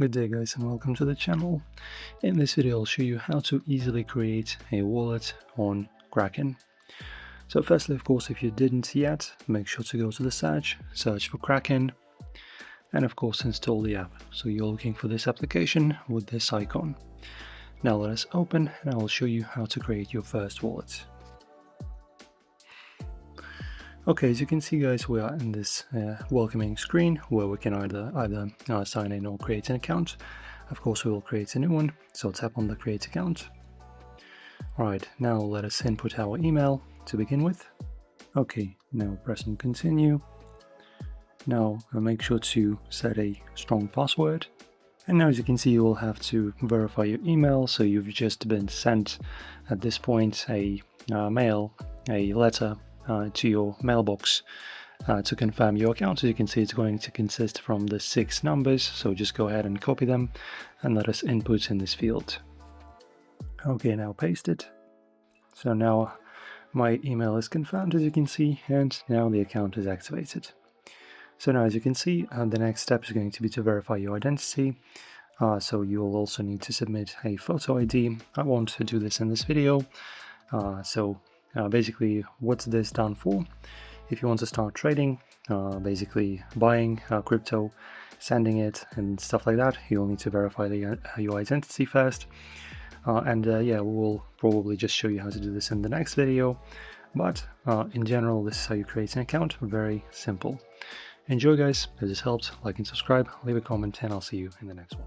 Good day guys and welcome to the channel. In this video I'll show you how to easily create a wallet on Kraken. So firstly, of course, if you didn't yet, make sure to go to the search for Kraken, and of course install the app. So you're looking for this application with this icon. Now let us open and I will show you how to create your first wallet. Okay, as you can see guys, we are in this welcoming screen where we can either sign in or create an account. Of course we will create a new one, so tap on the create account. Alright, now let us input our email to begin with. Okay, now press on continue. Now make sure to set a strong password. And now as you can see, you will have to verify your email, so you've just been sent at this point a letter to your mailbox to confirm your account. So you can see it's going to consist from the 6 numbers, so just go ahead and copy them and let us input in this field. Okay, now paste it. So now my email is confirmed, as you can see, and now the account is activated. So now as you can see, the next step is going to be to verify your identity. So you will also need to submit a photo ID. I won't do this in this video. Basically, what's this done for? If you want to start trading, basically buying crypto, sending it and stuff like that, you'll need to verify your identity first. Yeah, we will probably just show you how to do this in the next video. But in general, this is how you create an account. Very simple. Enjoy guys, if this helped, like and subscribe, leave a comment, and I'll see you in the next one.